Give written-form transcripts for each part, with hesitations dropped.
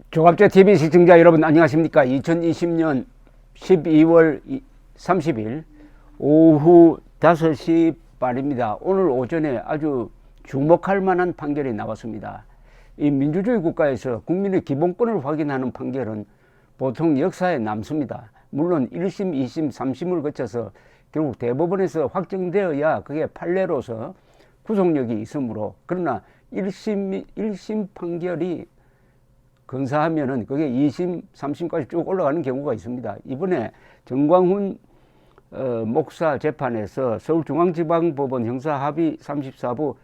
조갑제 TV 시청자 여러분 안녕하십니까? 2020년 12월 30일 오후 5시 반입니다. 오늘 오전에 아주 주목할 만한 판결이 나왔습니다. 이 민주주의 국가에서 국민의 기본권을 확인하는 판결은 보통 역사에 남습니다. 물론 1심, 2심, 3심을 거쳐서 결국 대법원에서 확정되어야 그게 판례로서 구속력이 있으므로, 그러나 1심 판결이 근사하면은 그게 2심, 3심까지 쭉 올라가는 경우가 있습니다. 이번에 정광훈 목사 재판에서 서울중앙지방법원 형사합의 34부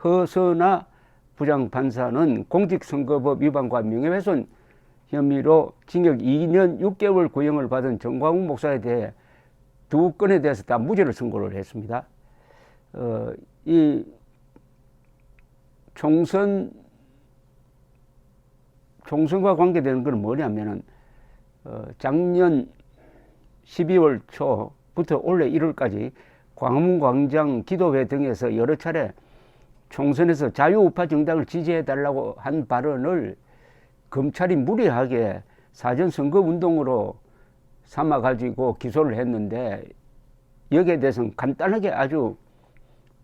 허선아 부장판사는 공직선거법 위반과 명예훼손 혐의로 징역 2년 6개월 구형을 받은 정광훈 목사에 대해 두 건에 대해서 다 무죄를 선고를 했습니다. 이 총선과 관계되는 건 뭐냐면은 작년 12월 초부터 올해 1월까지 광화문광장 기도회 등에서 여러 차례 총선에서 자유우파 정당을 지지해달라고 한 발언을 검찰이 무리하게 사전선거운동으로 삼아가지고 기소를 했는데, 여기에 대해서는 간단하게 아주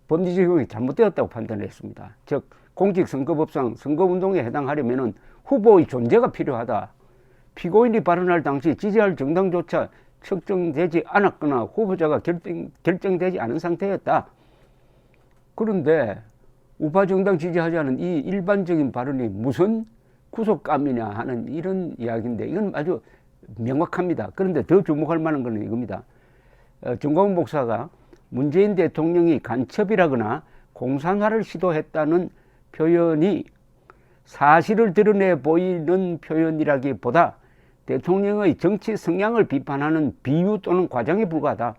범죄 적용이 잘못되었다고 판단을 했습니다. 즉 공직선거법상 선거운동에 해당하려면 후보의 존재가 필요하다. 피고인이 발언할 당시 지지할 정당조차 측정되지 않았거나 후보자가 결정되지 않은 상태였다. 그런데 우파 정당 지지하지 않은 이 일반적인 발언이 무슨 구속감이냐 하는 이런 이야기인데, 이건 아주 명확합니다. 그런데 더 주목할 만한 것은 이겁니다. 정광훈 목사가 문재인 대통령이 간첩이라거나 공산화를 시도했다는 표현이 사실을 드러내 보이는 표현이라기보다 대통령의 정치 성향을 비판하는 비유 또는 과장에 불과하다.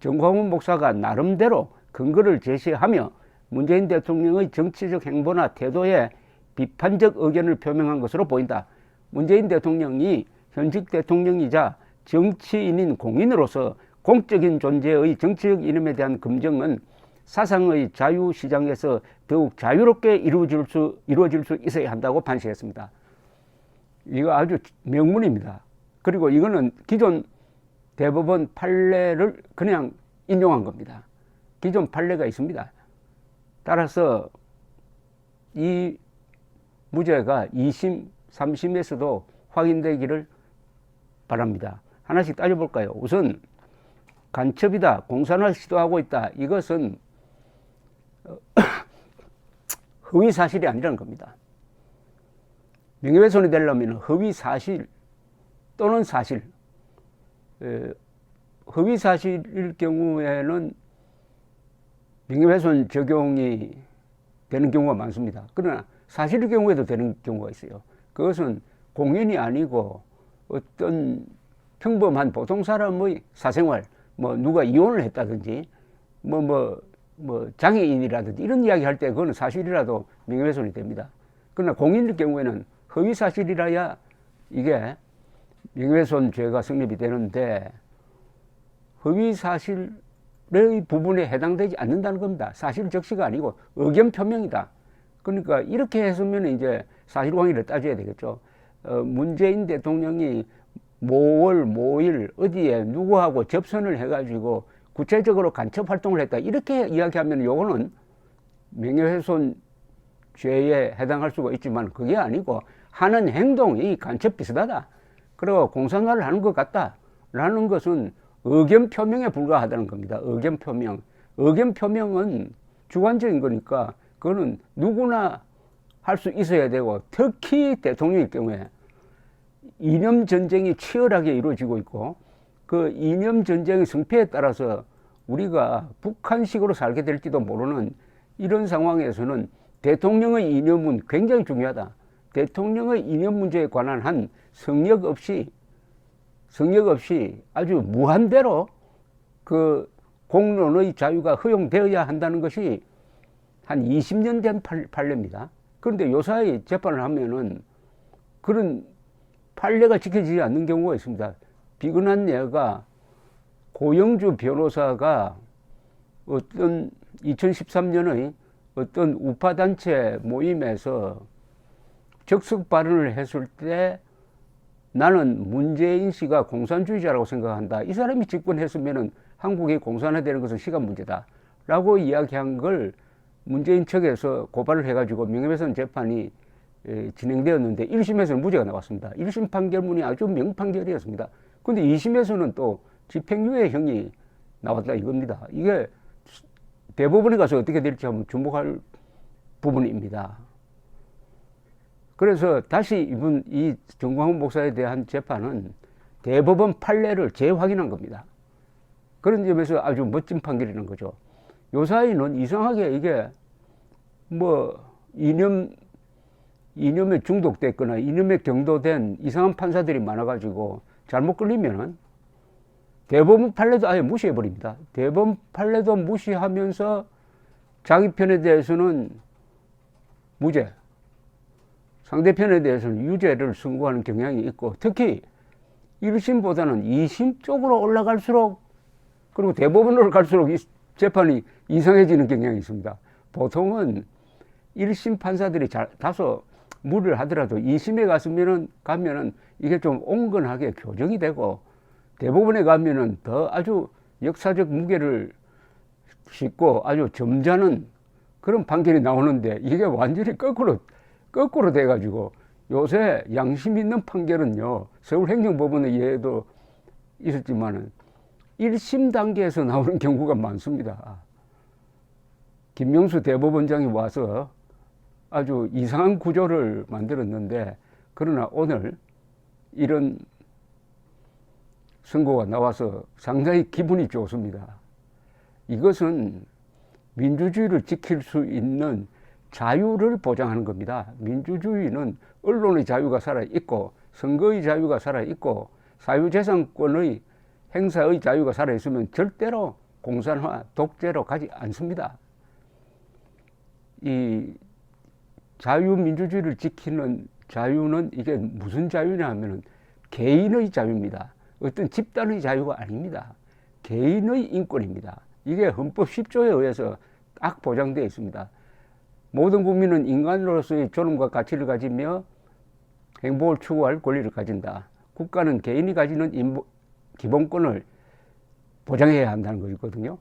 정광훈 목사가 나름대로 근거를 제시하며 문재인 대통령의 정치적 행보나 태도에 비판적 의견을 표명한 것으로 보인다. 문재인 대통령이 현직 대통령이자 정치인인 공인으로서 공적인 존재의 정치적 이념에 대한 검증은 사상의 자유시장에서 더욱 자유롭게 이루어질 수 있어야 한다고 판시했습니다. 이거 아주 명문입니다. 그리고 이거는 기존 대법원 판례를 그냥 인용한 겁니다. 기존 판례가 있습니다. 따라서 이 무죄가 2심, 3심에서도 확인되기를 바랍니다. 하나씩 따져볼까요? 우선 간첩이다, 공산화를 시도하고 있다, 이것은 허위사실이 아니라는 겁니다. 명예훼손이 되려면 허위사실 또는 사실, 허위사실일 경우에는 명예훼손 적용이 되는 경우가 많습니다. 그러나 사실일 경우에도 되는 경우가 있어요. 그것은 공연이 아니고 어떤 평범한 보통 사람의 사생활, 뭐 누가 이혼을 했다든지 장애인이라든지 이런 이야기 할 때 그거는 사실이라도 명예훼손이 됩니다. 그러나 공인일 경우에는 허위사실이라야 이게 명예훼손죄가 성립이 되는데, 허위사실의 부분에 해당되지 않는다는 겁니다. 사실 적시가 아니고 의견 표명이다. 그러니까 이렇게 했으면 이제 사실관계를 따져야 되겠죠. 문재인 대통령이 뭐월 뭐일 어디에 누구하고 접선을 해가지고 구체적으로 간첩 활동을 했다, 이렇게 이야기하면 요거는 명예훼손 죄에 해당할 수가 있지만, 그게 아니고 하는 행동이 간첩 비슷하다, 그리고 공산화를 하는 것 같다 라는 것은 의견 표명에 불과하다는 겁니다. 의견 표명은 주관적인 거니까 그거는 누구나 할 수 있어야 되고, 특히 대통령일 경우에 이념 전쟁이 치열하게 이루어지고 있고, 그 이념 전쟁의 승패에 따라서 우리가 북한식으로 살게 될지도 모르는 이런 상황에서는 대통령의 이념은 굉장히 중요하다. 대통령의 이념 문제에 관한 한 성역 없이 아주 무한대로 그 공론의 자유가 허용되어야 한다는 것이 한 20년 된 판례입니다. 그런데 요사이 재판을 하면은 그런 판례가 지켜지지 않는 경우가 있습니다. 비근한 예가 고영주 변호사가 어떤 2013년의 어떤 우파단체 모임에서 적석 발언을 했을 때 나는 문재인 씨가 공산주의자라고 생각한다. 이 사람이 집권했으면은 한국이 공산화되는 것은 시간 문제다. 라고 이야기한 걸 문재인 측에서 고발을 해가지고 명예훼손 재판이 진행되었는데 1심에서는 무죄가 나왔습니다. 1심 판결문이 아주 명판결이었습니다. 근데 2심에서는 또 집행유예형이 나왔다 이겁니다. 이게 대법원에 가서 어떻게 될지 한번 주목할 부분입니다. 그래서 다시 이번 이 정광훈 목사에 대한 재판은 대법원 판례를 재확인한 겁니다. 그런 점에서 아주 멋진 판결이라는 거죠. 요사이는 이상하게 이게 뭐 이념에 중독됐거나 이념에 경도된 이상한 판사들이 많아가지고 잘못 걸리면은 대법원 판례도 아예 무시해버립니다. 대법원 판례도 무시하면서 자기 편에 대해서는 무죄, 상대편에 대해서는 유죄를 선고하는 경향이 있고, 특히 1심보다는 2심 쪽으로 올라갈수록, 그리고 대법원으로 갈수록 이 재판이 이상해지는 경향이 있습니다. 보통은 1심 판사들이 다소 무리를 하더라도 2심에 가면은 이게 좀 온건하게 교정이 되고, 대법원에 가면은 더 아주 역사적 무게를 싣고 아주 점잖은 그런 판결이 나오는데, 이게 완전히 거꾸로 돼가지고 요새 양심 있는 판결은요, 서울행정법원의 예도 있었지만은 1심 단계에서 나오는 경우가 많습니다. 김명수 대법원장이 와서 아주 이상한 구조를 만들었는데, 그러나 오늘 이런 선고가 나와서 상당히 기분이 좋습니다. 이것은 민주주의를 지킬 수 있는 자유를 보장하는 겁니다. 민주주의는 언론의 자유가 살아있고, 선거의 자유가 살아있고, 사유재산권의 행사의 자유가 살아있으면 절대로 공산화, 독재로 가지 않습니다. 이 자유민주주의를 지키는 자유는 이게 무슨 자유냐 하면은 개인의 자유입니다. 어떤 집단의 자유가 아닙니다. 개인의 인권입니다. 이게 헌법 10조에 의해서 딱 보장되어 있습니다. 모든 국민은 인간으로서의 존엄과 가치를 가지며 행복을 추구할 권리를 가진다. 국가는 개인이 가지는 기본권을 보장해야 한다는 것이거든요.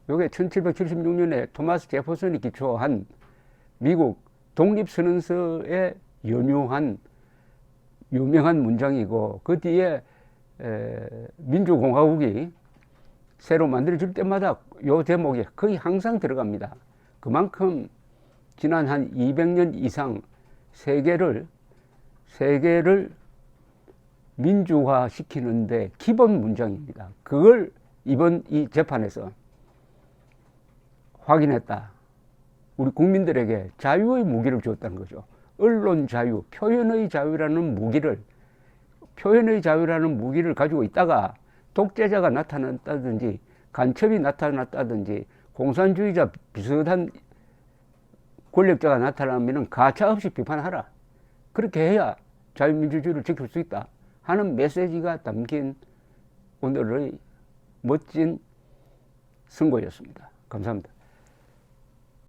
이게 1776년에 토마스 제퍼슨이 기초한 미국 독립선언서에 연유한 유명한 문장이고, 그 뒤에 민주공화국이 새로 만들어질 때마다 이 제목이 거의 항상 들어갑니다. 그만큼 지난 한 200년 이상 세계를 민주화 시키는데 기본 문장입니다. 그걸 이번 이 재판에서 확인했다. 우리 국민들에게 자유의 무기를 주었다는 거죠. 언론 자유, 표현의 자유라는 무기를 가지고 있다가 독재자가 나타났다든지 간첩이 나타났다든지 공산주의자 비슷한 권력자가 나타나면 가차없이 비판하라. 그렇게 해야 자유민주주의를 지킬 수 있다 하는 메시지가 담긴 오늘의 멋진 선고였습니다. 감사합니다.